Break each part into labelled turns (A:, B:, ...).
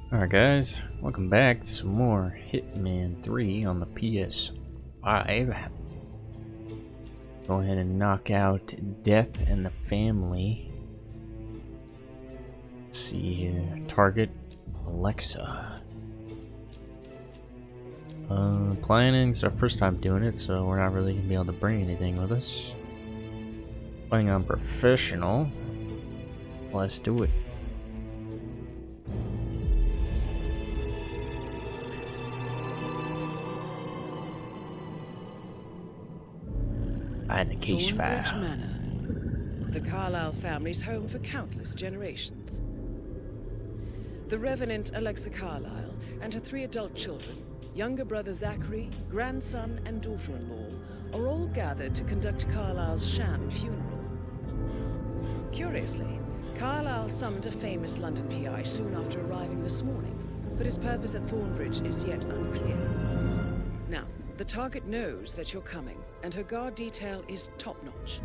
A: Alright guys, welcome back to some more Hitman 3 on the PS5. Go ahead and knock out Death and the Family. Let's see here. Target Alexa. Playing it's our first time doing it, so we're not really gonna be able to bring anything with us. Playing on professional. Let's do it. And the case file.
B: Thornbridge Manor, the Carlyle family's home for countless generations. The Revenant Alexa Carlyle and her 3 adult children, younger brother Zachary, grandson and daughter-in-law, are all gathered to conduct Carlyle's sham funeral. Curiously, Carlyle summoned a famous London PI soon after arriving this morning, but his purpose at Thornbridge is yet unclear. Now, the target knows that you're coming, and her guard detail is top-notch.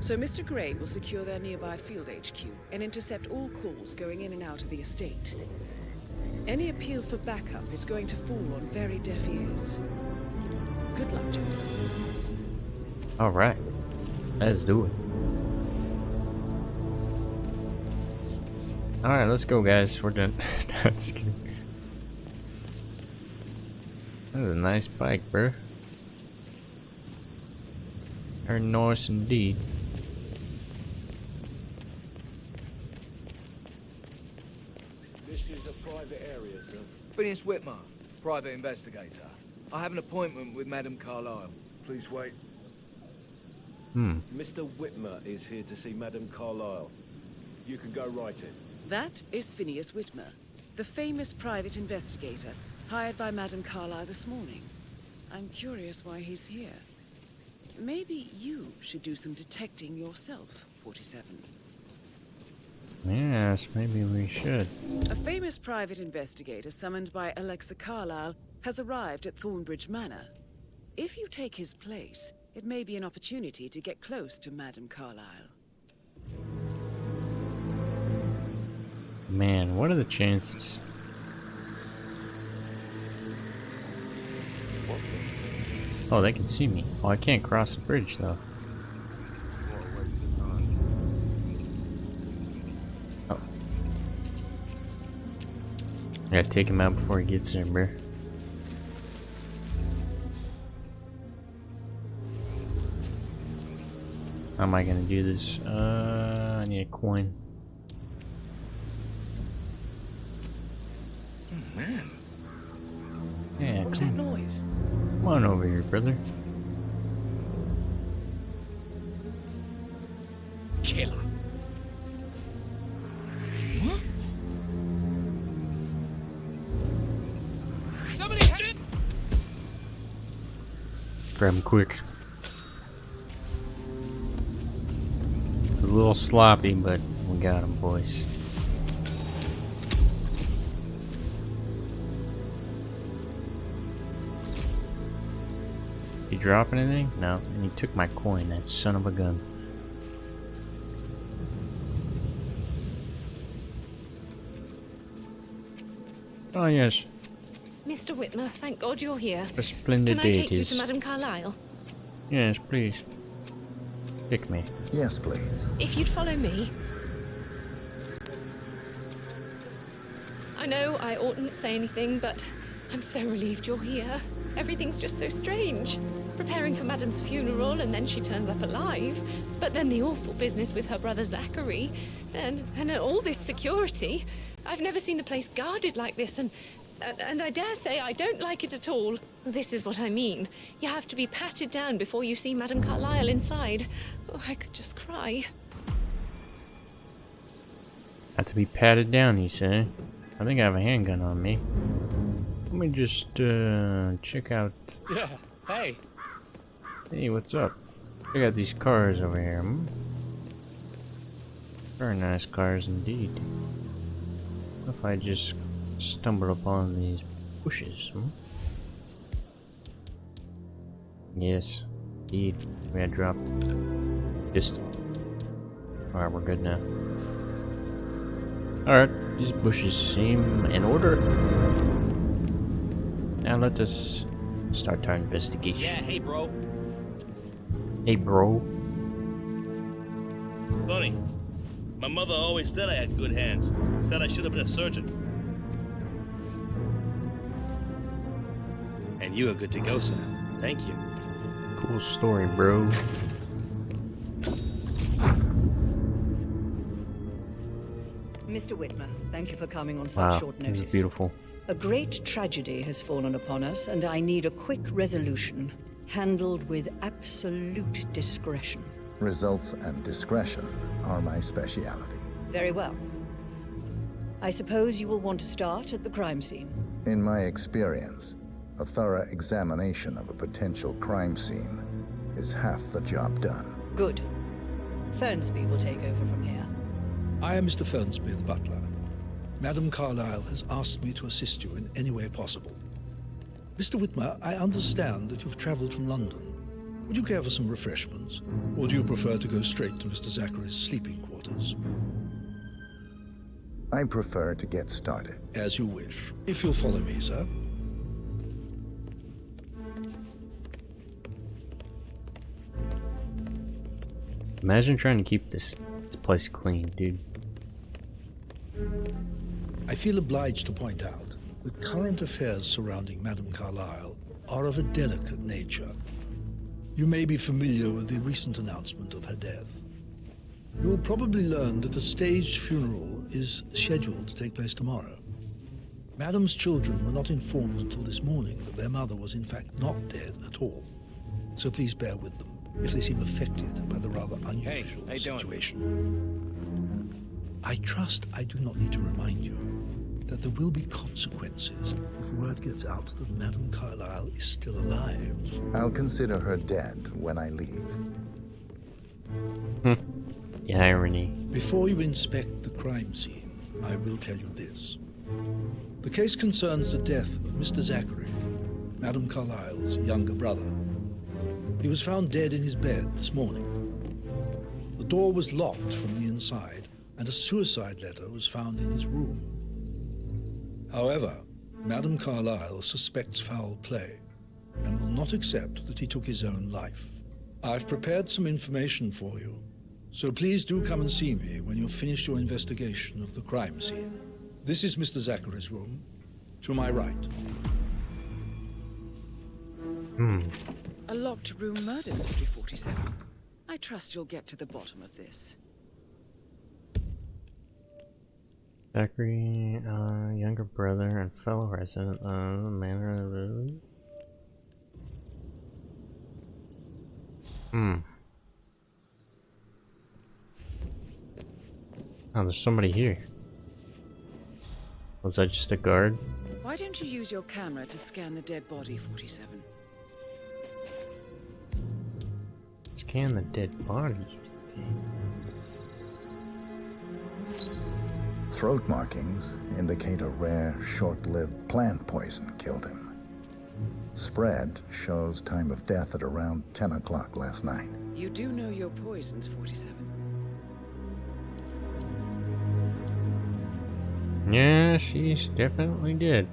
B: So Mr. Gray will secure their nearby field HQ and intercept all calls going in and out of the estate. Any appeal for backup is going to fall on very deaf ears. Good luck, gentlemen.
A: Alright, let's do it. Alright, let's go guys, we're done. That's good. That is a nice bike, bro. Very nice indeed.
C: This is a private area, sir.
D: Phineas Whitmer, private investigator. I have an appointment with Madame Carlyle.
C: Please wait. Mr. Whitmer is here to see Madame Carlyle. You can go right in.
B: That is Phineas Whitmer, the famous private investigator hired by Madame Carlyle this morning. I'm curious why he's here. Maybe you should do some detecting yourself, 47.
A: Yes, maybe we should.
B: A famous private investigator summoned by Alexa Carlyle has arrived at Thornbridge Manor. If you take his place, it may be an opportunity to get close to Madame Carlyle.
A: Man, what are the chances? Oh, they can see me. Oh, I can't cross the bridge though. Oh. I gotta take him out before he gets there, bro. How am I gonna do this? I need a coin.
D: Man,
A: Yeah,
D: what was that
A: come
D: noise?
A: on over here, brother.
D: Killer. What? Somebody hit it!
A: Grab him quick. A little sloppy, but we got him, boys. Did he drop anything? No, and he took my coin, that son of a gun. Oh yes,
E: Mr. Whitmer, thank God you're here.
A: a splendid
E: Can I
A: day
E: take
A: it
E: you
A: is.
E: to Madame Carlyle?
A: Yes, please. Pick me.
F: Yes, please.
E: If you'd follow me. I know I oughtn't say anything, but I'm so relieved you're here. Everything's just so strange. Preparing for Madame's funeral, and then she turns up alive. But then the awful business with her brother Zachary, and all this security. I've never seen the place guarded like this, and I dare say I don't like it at all. This is what I mean. You have to be patted down before you see Madame Carlyle inside. Oh, I could just cry.
A: Have to be patted down, you say? I think I have a handgun on me. Let me just check out.
D: Yeah, hey.
A: Hey, what's up? Check out these cars over here. Very nice cars indeed. What if I just stumbled upon these bushes? Yes, indeed. We had dropped. Just. Alright, we're good now. Alright, these bushes seem in order. Now let us start our investigation.
F: Yeah, hey, bro.
A: Hey, bro.
F: Funny. My mother always said I had good hands. Said I should have been a surgeon. And you are good to go, sir. Thank you.
A: Cool story, bro.
B: Mr. Whitmer, thank you for coming on such
A: Wow,
B: short
A: this
B: notice.
A: is beautiful.
B: A great tragedy has fallen upon us, and I need a quick resolution, handled with absolute discretion.
G: Results and discretion are my speciality.
B: Very well. I suppose you will want to start at the crime scene.
G: In my experience, a thorough examination of a potential crime scene is half the job done.
B: Good. Fernsby will take over from here.
H: I am Mr. Fernsby, the butler. Madam Carlyle has asked me to assist you in any way possible. Mr. Whitmer, I understand that you've traveled from London. Would you care for some refreshments? Or do you prefer to go straight to Mr. Zachary's sleeping quarters?
G: I prefer to get started.
H: As you wish. If you'll follow me, sir.
A: Imagine trying to keep this place clean, dude.
H: I feel obliged to point out that current affairs surrounding Madame Carlyle are of a delicate nature. You may be familiar with the recent announcement of her death. You will probably learn that a staged funeral is scheduled to take place tomorrow. Madame's children were not informed until this morning that their mother was in fact not dead at all. So please bear with them if they seem affected by the rather unusual situation. I trust I do not need to remind you that there will be consequences if word gets out that Madame Carlyle is still alive.
G: I'll consider her dead when I leave.
A: The irony.
H: Before you inspect the crime scene, I will tell you this. The case concerns the death of Mr. Zachary, Madame Carlyle's younger brother. He was found dead in his bed this morning. The door was locked from the inside, and a suicide letter was found in his room. However, Madame Carlyle suspects foul play and will not accept that he took his own life. I've prepared some information for you, so please do come and see me when you've finished your investigation of the crime scene. This is Mr. Zachary's room, to my right.
B: A locked room murder, Mystery 47. I trust you'll get to the bottom of this.
A: Zachary, younger brother and fellow resident of the manor of... Oh, there's somebody here. Was that just a guard?
B: Why don't you use your camera to scan the dead body, 47?
A: Scan the dead body.
G: Throat markings indicate a rare, short-lived plant poison killed him. Spread shows time of death at around 10 o'clock last night.
B: You do know your poisons, 47.
A: Yeah, she's definitely dead.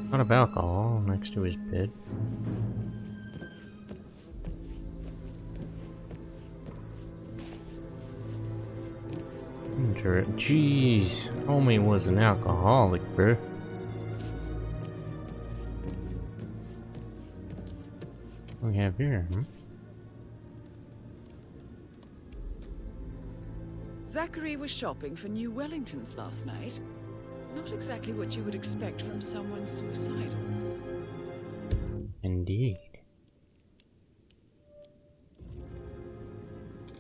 A: Lot of alcohol next to his bed. Jeez, homie was an alcoholic, bro. What do we have here?
B: Zachary was shopping for new Wellingtons last night. Not exactly what you would expect from someone suicidal.
A: Indeed.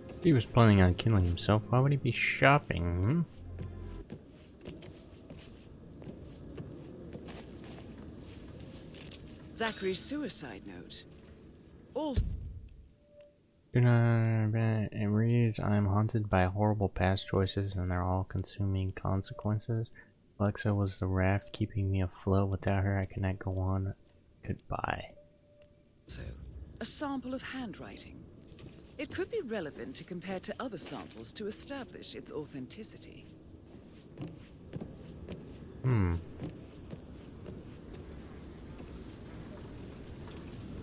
A: If he was planning on killing himself, why would he be shopping?
B: Zachary's suicide note. All
A: Do not it reads, I am haunted by horrible past choices and their all-consuming consequences. Alexa was the raft keeping me afloat. Without her, I cannot go on. Goodbye.
B: A sample of handwriting. It could be relevant to compare to other samples to establish its authenticity.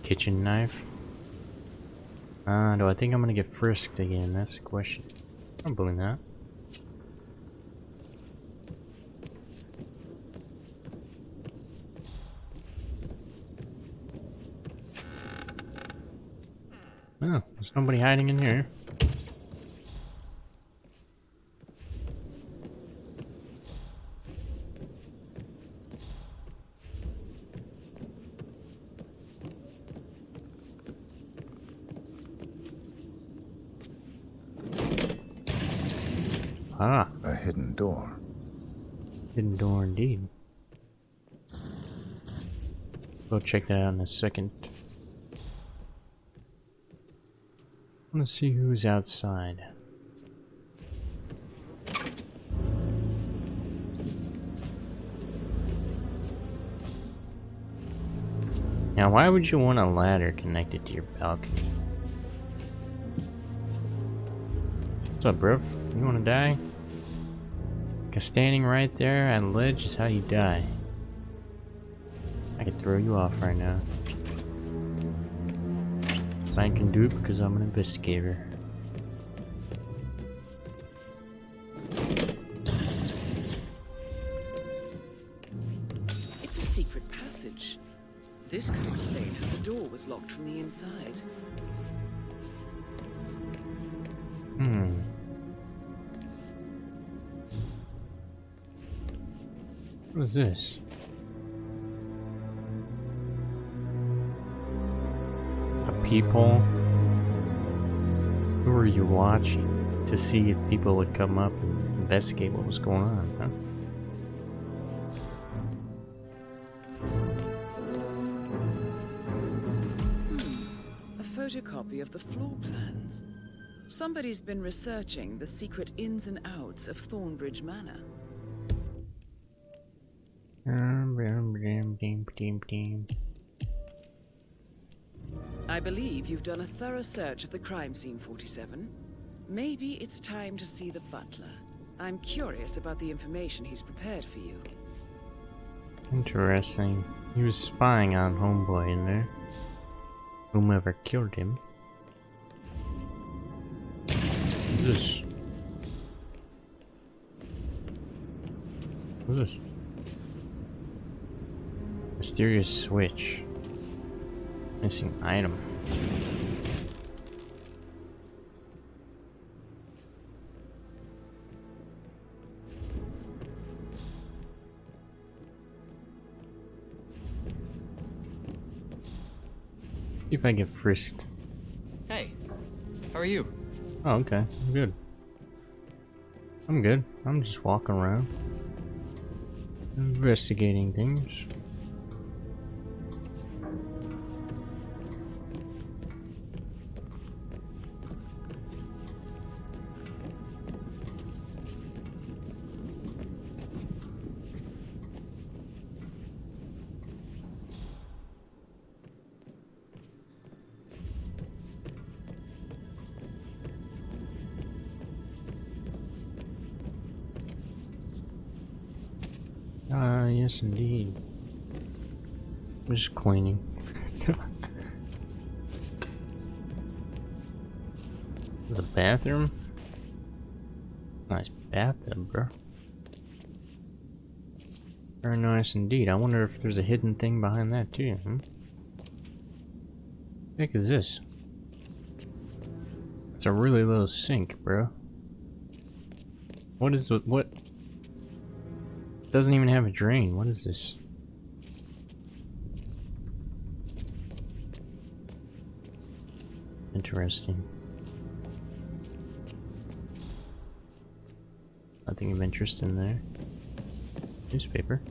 A: Kitchen knife. Do I think I'm gonna get frisked again? That's the question. I don't believe that. Oh, there's nobody hiding in here. Ah,
G: A hidden door.
A: hidden door indeed. Go check that out in a second. I want to see who's outside. Now, why would you want a ladder connected to your balcony? What's up, bro? You want to die? Because standing right there at a ledge is how you die. I could throw you off right now. I can do it because I'm an investigator.
B: It's a secret passage. This could explain how the door was locked from the inside.
A: What is this? People? Who are you watching to see if people would come up and investigate what was going on, huh?
B: A photocopy of the floor plans. Somebody's been researching the secret ins and outs of Thornbridge Manor. I believe you've done a thorough search of the crime scene, 47. Maybe it's time to see the butler. I'm curious about the information he's prepared for you.
A: Interesting. He was spying on Homeboy in there. Whomever killed him. What's this? What's this? Mysterious switch. Missing item. See if I get frisked.
I: Hey, how are you?
A: Oh, okay. I'm good. I'm good. I'm just walking around. Investigating things. Yes indeed. I'm just cleaning. This is the bathroom? Nice bathtub, bro. Very nice indeed. I wonder if there's a hidden thing behind that too, What the heck is this? It's a really low sink, bro. What is what? Doesn't even have a drain. What is this? Interesting. Nothing of interest in there. Newspaper.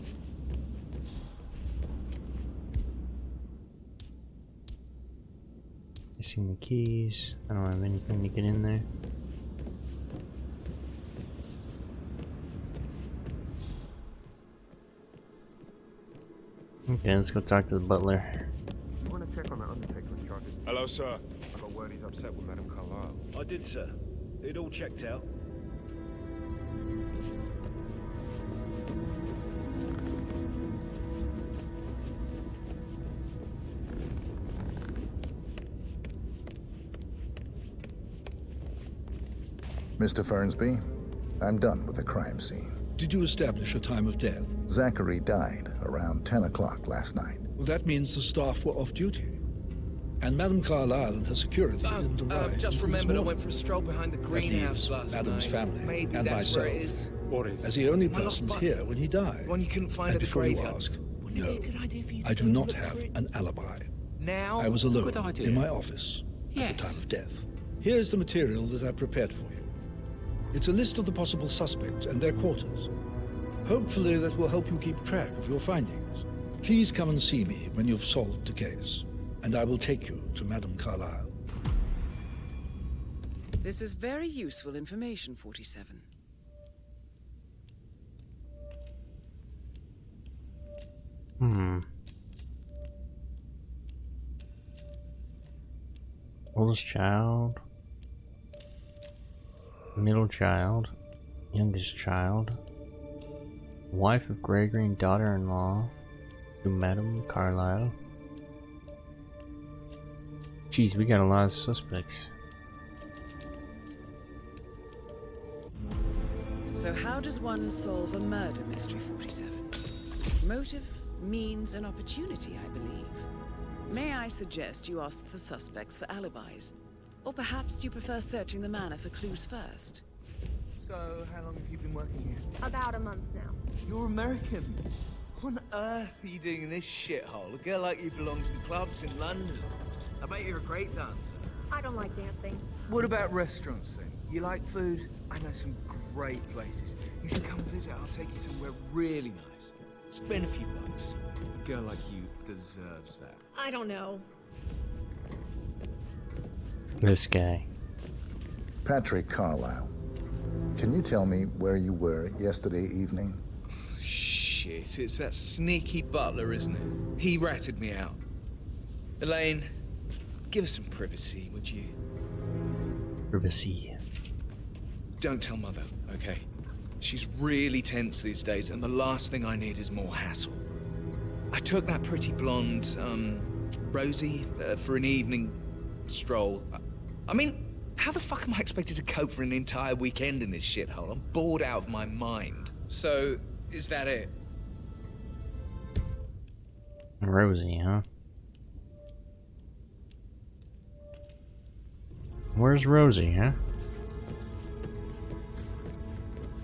A: Missing the keys. I don't have anything to get in there. Okay, let's go talk to the butler.
J: You want to check on the undertaker's Sergeant.
C: Hello, sir.
J: I got word he's upset with Madame Carlyle.
C: I did, sir. It all checked out.
G: Mr. Fernsby, I'm done with the crime scene.
H: Did you establish a time of death?
G: Zachary died around 10 o'clock last night.
H: Well, that means the staff were off duty. And Madame Carlyle and her security didn't arrive.
D: Just
H: until this
D: remembered I
H: morning.
D: went for a stroll behind the
H: That
D: greenhouse
H: leaves
D: last
H: Madam's
D: night.
H: family
D: Maybe
H: and
D: that's where
H: myself
D: it is.
J: What is?
H: as the only
D: My lost
H: persons
D: button.
H: here when he died.
D: One you couldn't find
H: And
D: at the
H: before you
D: graveyard.
H: ask,
D: Wouldn't it
H: no,
D: be a good idea for you to
H: I do
D: go
H: not
D: look
H: have
D: for it?
H: an alibi.
D: Now?
H: I was
J: Good
H: alone
J: idea.
H: in my office at the time of death. Here's the material that I've prepared for you. It's a list of the possible suspects and their quarters. Hopefully that will help you keep track of your findings. Please come and see me when you've solved the case, and I will take you to Madame Carlyle.
B: This is very useful information, 47.
A: Oldest child, middle child, youngest child, wife of Gregory and daughter-in-law to Madame Carlyle. Jeez, we got a lot of suspects.
B: So how does one solve a murder mystery, 47? Motive, means, and opportunity, I believe. May I suggest you ask the suspects for alibis? Or perhaps do you prefer searching the manor for clues first?
D: So, how long have you been working here?
K: About a month now.
D: You're American. What on earth are you doing in this shithole? A girl like you belongs in clubs in London. I bet you're a great dancer.
K: I don't like dancing.
D: What about restaurants then? You like food? I know some great places. You should come visit. I'll take you somewhere really nice. Spend a few bucks. A girl like you deserves that.
K: I don't know.
A: This guy.
G: Patrick Carlyle, can you tell me where you were yesterday evening?
D: Shit, it's that sneaky butler, isn't it? He ratted me out. Elaine, give us some privacy, would you?
A: Privacy.
D: Don't tell Mother, okay? She's really tense these days, and the last thing I need is more hassle. I took that pretty blonde, Rosie, for an evening stroll. I mean, how the fuck am I expected to cope for an entire weekend in this shithole? I'm bored out of my mind. So, is that it?
A: Rosie, huh? Where's Rosie, huh?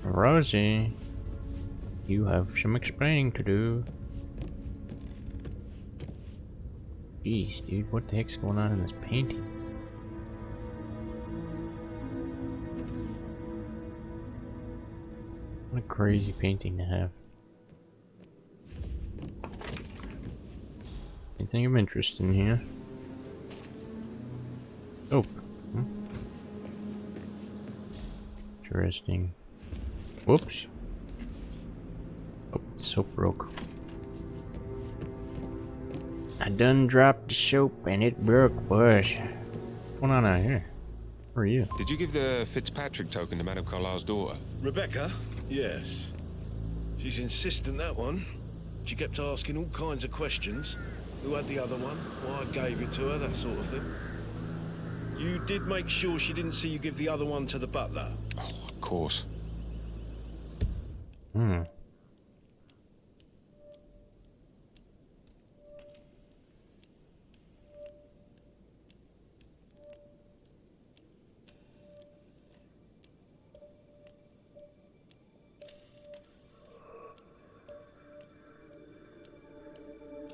A: Rosie, you have some explaining to do. Jeez, dude, what the heck's going on in this painting? What a crazy painting to have. Anything of interest in here? Oh. Interesting. Whoops. Oh, soap broke. I done dropped the soap and it broke, boys. What's going on out here? Who are you?
J: Did you give the Fitzpatrick token to Madame Carlyle's daughter?
C: Rebecca? Yes. She's insistent, that one. She kept asking all kinds of questions. Who had the other one? Why I gave it to her, that sort of thing. You did make sure she didn't see you give the other one to the butler?
J: Oh, of course.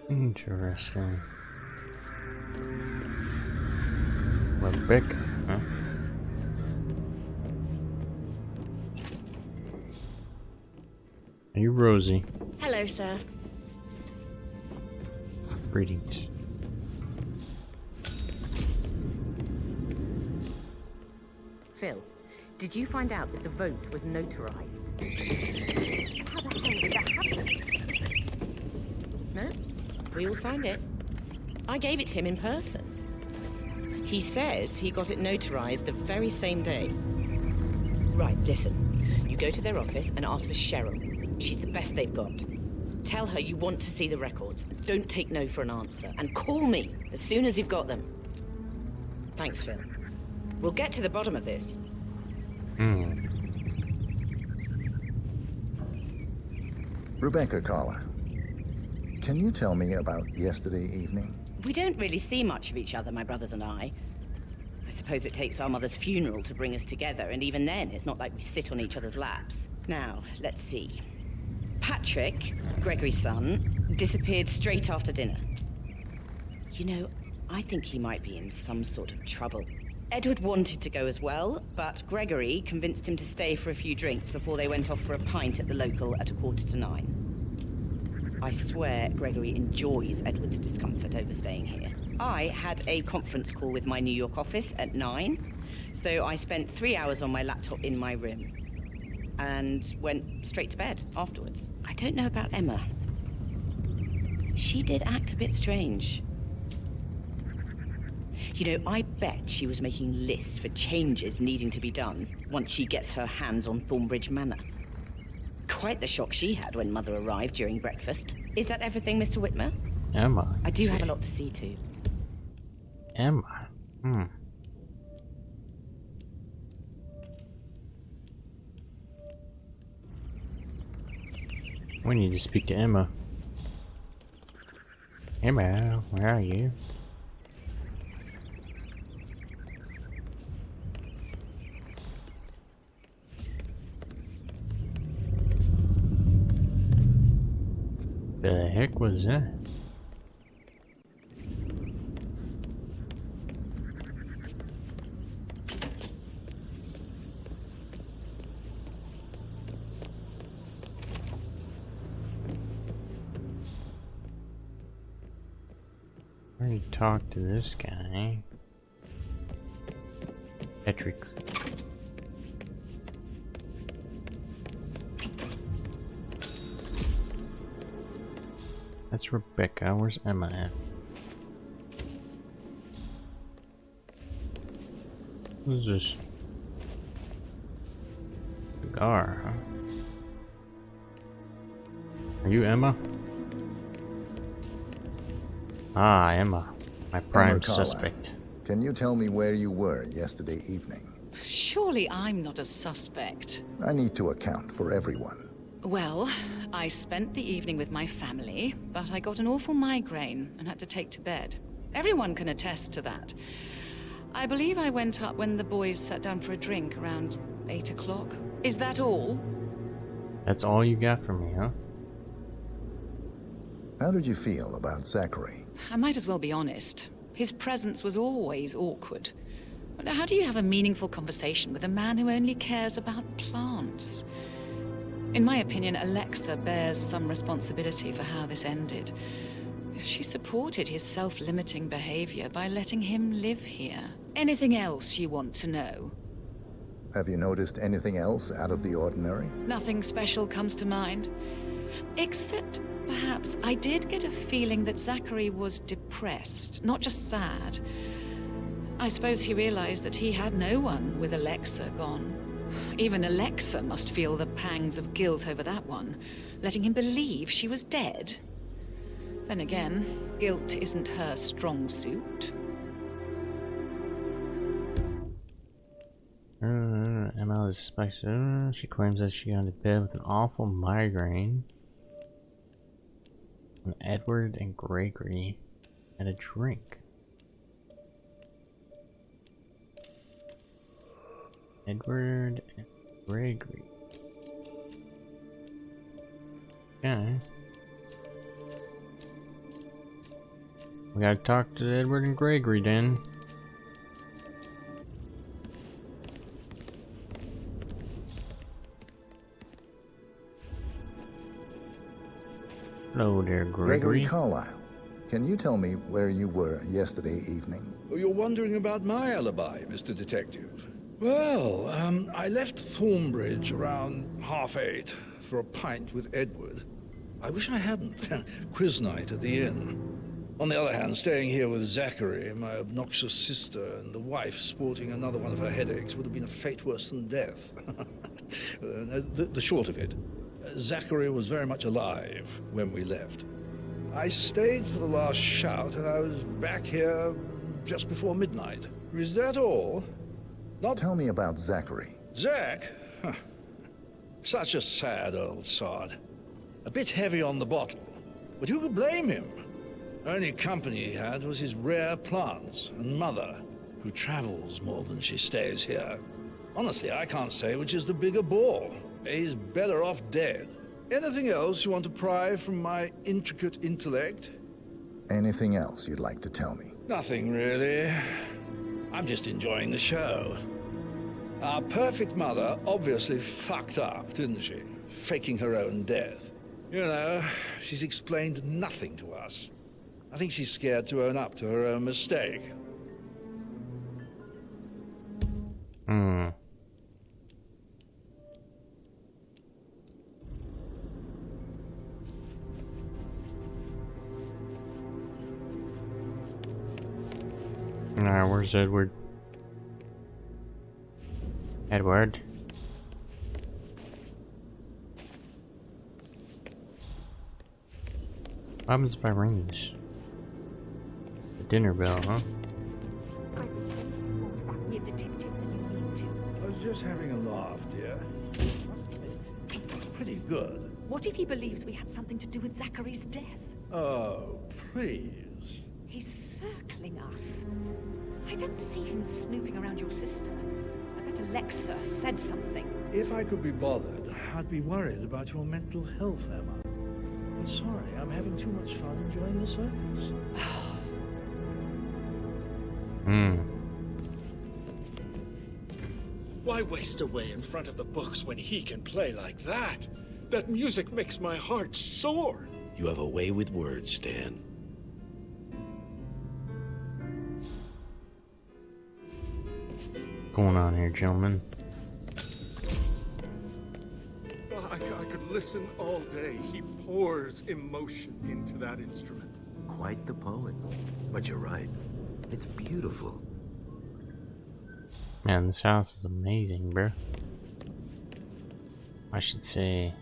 A: Interesting. Rebecca, huh? Are you Rosie?
K: Hello, sir.
A: Greetings.
L: Phil, did you find out that the vote was notarized? How the hell did that happen? No? We all signed it. I gave it to him in person. He says he got it notarized the very same day. Right, listen. You go to their office and ask for Cheryl. She's the best they've got. Tell her you want to see the records. Don't take no for an answer. And call me as soon as you've got them. Thanks, Phil. We'll get to the bottom of this.
G: Rebecca Carlyle, can you tell me about yesterday evening?
L: We don't really see much of each other, my brothers and I. I suppose it takes our mother's funeral to bring us together, and even then, it's not like we sit on each other's laps. Now, let's see. Patrick, Gregory's son, disappeared straight after dinner. You know, I think he might be in some sort of trouble. Edward wanted to go as well, but Gregory convinced him to stay for a few drinks before they went off for a pint at the local at 9:15. I swear Gregory enjoys Edward's discomfort over staying here. I had a conference call with my New York office at 9, so I spent 3 hours on my laptop in my room and went straight to bed afterwards. I don't know about Emma. She did act a bit strange. You know, I bet she was making lists for changes needing to be done once she gets her hands on Thornbridge Manor. Quite the shock she had when Mother arrived during breakfast. Is that everything, Mr. Whitmer?
A: Emma.
L: I do have a lot to see to.
A: Emma. We need to speak to Emma. Emma, where are you? The heck was that? I already talked to this guy. Patrick. That's Rebecca. Where's Emma at? Who's this? Cigar, huh? Are you Emma? Ah, Emma. My prime
G: Emma Carlyle,
A: suspect.
G: can you tell me where you were yesterday evening?
M: Surely I'm not a suspect.
G: I need to account for everyone.
M: Well, I spent the evening with my family, but I got an awful migraine and had to take to bed. Everyone can attest to that. I believe I went up when the boys sat down for a drink around 8 o'clock. Is that all?
A: That's all you got from me, huh?
G: How did you feel about Zachary?
M: I might as well be honest. His presence was always awkward. How do you have a meaningful conversation with a man who only cares about plants? In my opinion, Alexa bears some responsibility for how this ended. She supported his self-limiting behavior by letting him live here. Anything else you want to know?
G: Have you noticed anything else out of the ordinary?
M: Nothing special comes to mind. Except, perhaps, I did get a feeling that Zachary was depressed, not just sad. I suppose he realized that he had no one with Alexa gone. Even Alexa must feel the pangs of guilt over that one, letting him believe she was dead. Then again, guilt isn't her strong suit.
A: Emma is suspected. She claims that she got into bed with an awful migraine. And Edward and Gregory had a drink. Edward and Gregory. Okay. We gotta talk to Edward and Gregory then. Hello there, Gregory.
G: Gregory Carlyle, can you tell me where you were yesterday evening?
H: Oh, you're wondering about my alibi, Mr. Detective. Well, I left Thornbridge around 8:30 for a pint with Edward. I wish I hadn't. Quiz night at the inn. On the other hand, staying here with Zachary, my obnoxious sister, and the wife sporting another one of her headaches would have been a fate worse than death. The short of it, Zachary was very much alive when we left. I stayed for the last shout, and I was back here just before midnight. Is that all? Not...
G: Tell me about Zachary.
H: Zach? Huh. Such a sad old sod. A bit heavy on the bottle, but who could blame him? Only company he had was his rare plants and mother, who travels more than she stays here. Honestly, I can't say which is the bigger bore. He's better off dead. Anything else you want to pry from my intricate intellect?
G: Anything else you'd like to tell me?
H: Nothing, really. I'm just enjoying the show. Our perfect mother obviously fucked up, didn't she? Faking her own death. You know, she's explained nothing to us. I think she's scared to own up to her own mistake.
A: Alright, where's Edward? Edward? What happens if I ring this? The dinner bell, huh?
H: I was just having a laugh, dear. Pretty good.
N: What if he believes we had something to do with Zachary's death?
H: Oh, please.
N: He's circling us. I don't see him snooping around your sister. I bet Alexa said something.
H: If I could be bothered, I'd be worried about your mental health, Emma. But sorry, I'm having too much fun enjoying the circus.
O: Why waste away in front of the books when he can play like that? That music makes my heart soar.
P: You have a way with words, Stan.
A: What's going on here, gentlemen?
O: I could listen all day. He pours emotion into that instrument.
P: Quite the poet. But you're right. It's beautiful.
A: Man, this house is amazing, bro. I should say...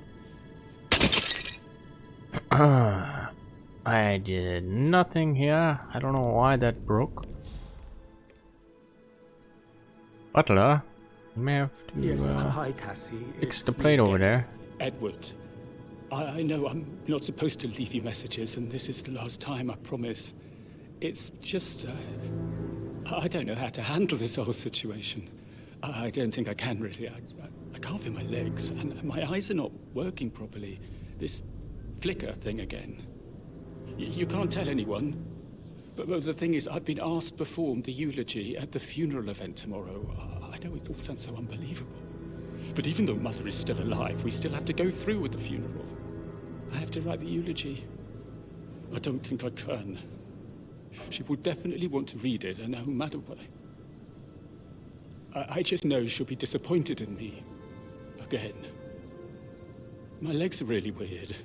A: I did nothing here. I don't know why that broke. Butler, you may have to
Q: Yes, hi, Cassie.
A: fix
Q: It's
A: the plate
Q: me,
A: over there.
Q: Edward. I know I'm not supposed to leave you messages, and this is the last time, I promise. It's just, I don't know how to handle this whole situation. I don't think I can, really. I can't feel my legs, and my eyes are not working properly. This flicker thing again. You can't tell anyone. But the thing is, I've been asked to perform the eulogy at the funeral event tomorrow. I know it all sounds so unbelievable. But even though Mother is still alive, we still have to go through with the funeral. I have to write the eulogy. I don't think I can. She will definitely want to read it, and no matter what. I just know she'll be disappointed in me. Again. My legs are really weird.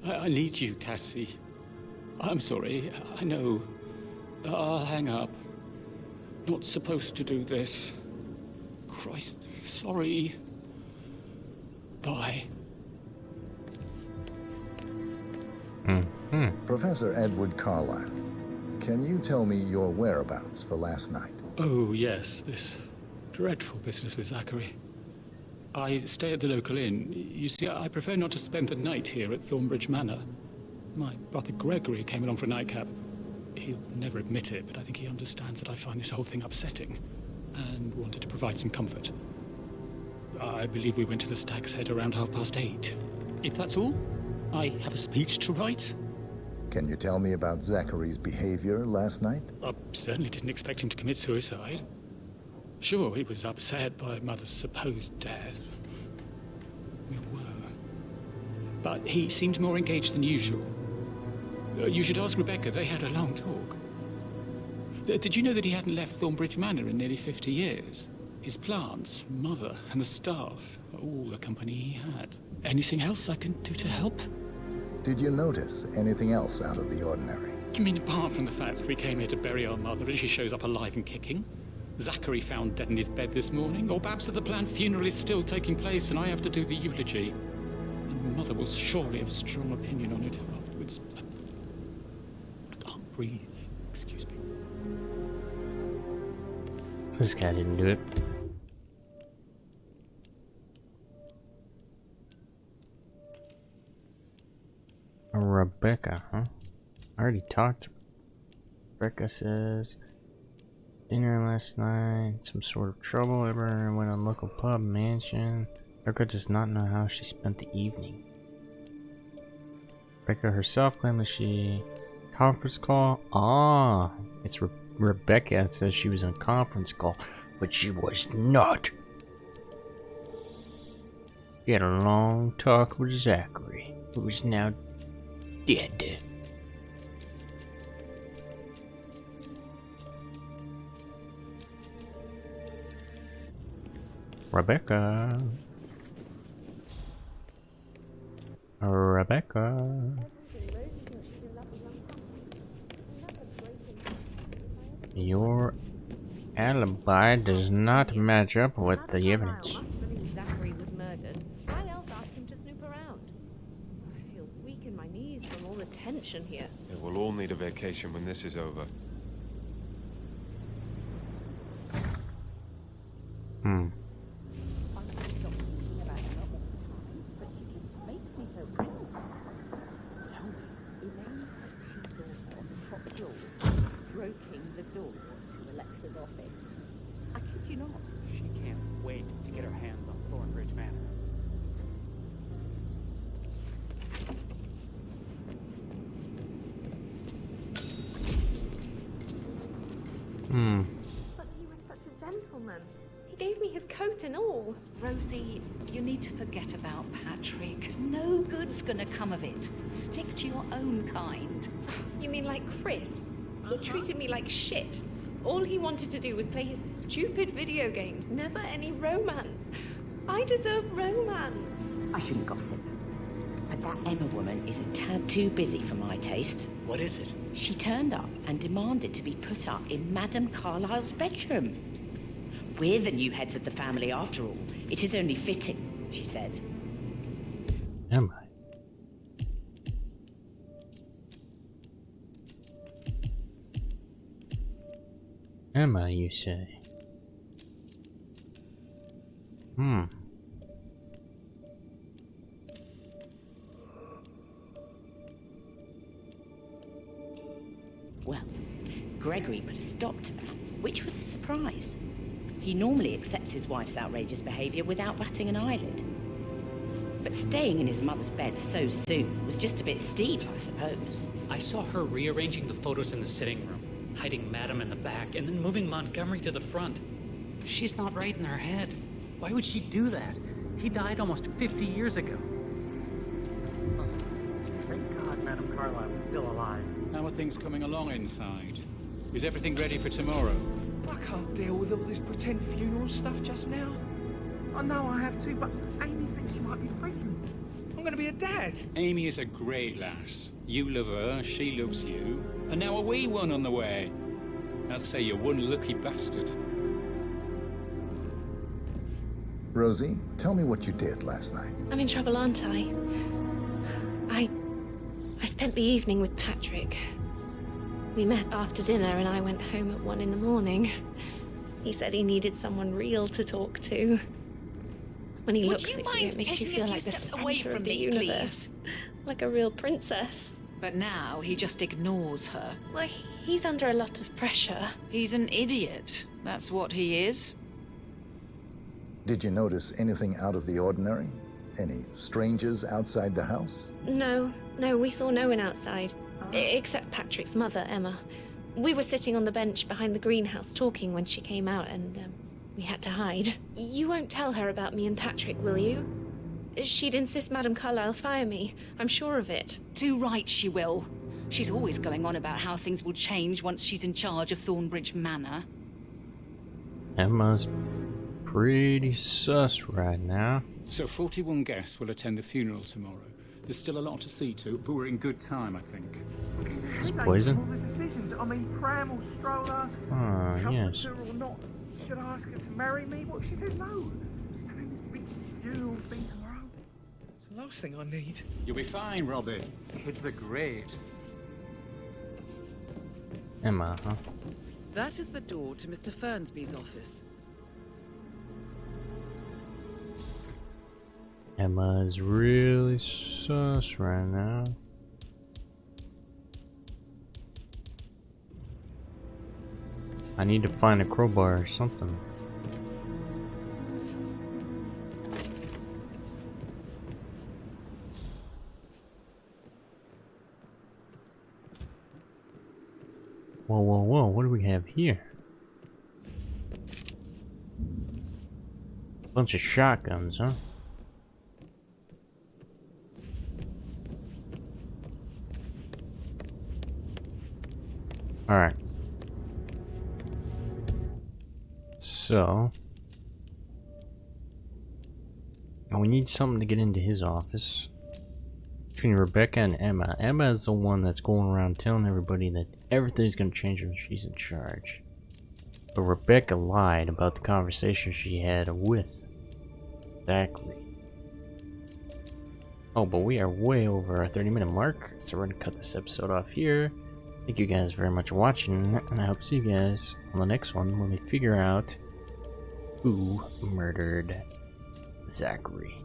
Q: I need you, Cassie. I'm sorry, I know. I'll hang up. Not supposed to do this. Christ, sorry. Bye.
G: Professor Edward Carlyle, can you tell me your whereabouts for last night?
Q: Oh, yes, this dreadful business with Zachary. I stay at the local inn. You see, I prefer not to spend the night here at Thornbridge Manor. My brother Gregory came along for a nightcap. He'll never admit it, but I think he understands that I find this whole thing upsetting, and wanted to provide some comfort. I believe we went to the Stag's Head around 8:30. If that's all, I have a speech to write.
G: Can you tell me about Zachary's behavior last night?
Q: I certainly didn't expect him to commit suicide. Sure, he was upset by Mother's supposed death. We were. But he seemed more engaged than usual. You should ask Rebecca, they had a long talk. Did you know that he hadn't left Thornbridge Manor in nearly 50 years? His plants, Mother, and the staff, all the company he had. Anything else I can do to help?
G: Did you notice anything else out of the ordinary?
Q: You mean apart from the fact that we came here to bury our mother and she shows up alive and kicking? Zachary found dead in his bed this morning? Or perhaps that the planned funeral is still taking place and I have to do the eulogy? And mother will surely have a strong opinion on it afterwards. I can't breathe. Excuse me.
A: This guy didn't do it. Rebecca, huh? I already talked to Rebecca. Says dinner last night, some sort of trouble. Everyone went on local pub, mansion. Rebecca does not know how she spent the evening. Rebecca herself claimed that she conference call. Ah, it's Rebecca that says she was in a conference call, but she was not. She had a long talk with Zachary, who is now dead. Rebecca. Your alibi does not match up with the evidence.
N: Zachary was murdered. Why else ask him to snoop around? I feel weak in my knees from all the tension here.
J: Yeah, we'll all need a vacation when this is over.
N: Broking the door to Alexa's office. I kid you not.
Q: She can't wait to get her hands on Thornbridge Manor.
N: But he was such a gentleman. He gave me his coat and all.
M: Rosie, you need to forget about Patrick. No good's gonna come of it. Stick to your own kind.
N: You mean like Chris? He treated me like shit. All he wanted to do was play his stupid video games, never any romance. I deserve romance.
L: I shouldn't gossip, but that Emma woman is a tad too busy for my taste.
Q: What is it?
L: She turned up and demanded to be put up in Madame Carlyle's bedroom. We're the new heads of the family after all. It is only fitting, she said.
A: Am I? Emma, you say?
L: Well, Gregory put a stop to that, which was a surprise. He normally accepts his wife's outrageous behavior without batting an eyelid. But staying in his mother's bed so soon was just a bit steep, I suppose.
Q: I saw her rearranging the photos in the sitting room, hiding Madam in the back, and then moving Montgomery to the front. She's not right in her head. Why would she do that? He died almost 50 years ago.
R: Thank God Madame Carlyle is still alive.
Q: How are things coming along inside? Is everything ready for tomorrow?
D: I can't deal with all this pretend funeral stuff just now. I know I have to, but Amy thinks she might be pregnant. I'm going to be a dad.
Q: Amy is a great lass. You love her, she loves you. And now a wee one on the way. I'd say you're one lucky bastard.
G: Rosie, tell me what you did last night.
E: I'm in trouble, aren't I? I spent the evening with Patrick. We met after dinner and I went home at 1 in the morning. He said he needed someone real to talk to. When he looks at you, it makes you feel like the center of the universe. Like a real princess.
M: But now he just ignores her.
E: Well, he's under a lot of pressure.
M: He's an idiot. That's what he is.
G: Did you notice anything out of the ordinary? Any strangers outside the house?
E: No, we saw no one outside. Except Patrick's mother, Emma. We were sitting on the bench behind the greenhouse talking when she came out and we had to hide. You won't tell her about me and Patrick, will you? She'd insist Madame Carlyle fire me. I'm sure of it.
M: Too right she will. She's always going on about how things will change once she's in charge of Thornbridge Manor.
A: Emma's pretty sus right now.
Q: So 41 guests will attend the funeral tomorrow. There's still a lot to see to, but we're in good time, I think.
A: It's
R: They make
A: poison?
R: all the decisions. I mean, pram or stroller,
A: Ah, yes.
R: comforter or not. Should I ask her to marry me? What if she says no? I mean, this big funeral thing tomorrow.
D: It's the last thing I need.
S: You'll be fine, Robbie. Kids are great.
A: Emma, huh?
B: That is the door to Mr. Fernsby's office.
A: Emma is really sus right now. I need to find a crowbar or something. Whoa, whoa, whoa, what do we have here? Bunch of shotguns, huh? Alright. So... now we need something to get into his office. Between Rebecca and Emma. Emma is the one that's going around telling everybody that everything's gonna change when she's in charge. But Rebecca lied about the conversation she had with Zachary. Oh, but we are way over our 30-minute mark, so we're gonna cut this episode off here. Thank you guys very much for watching, and I hope to see you guys on the next one when we figure out who murdered Zachary.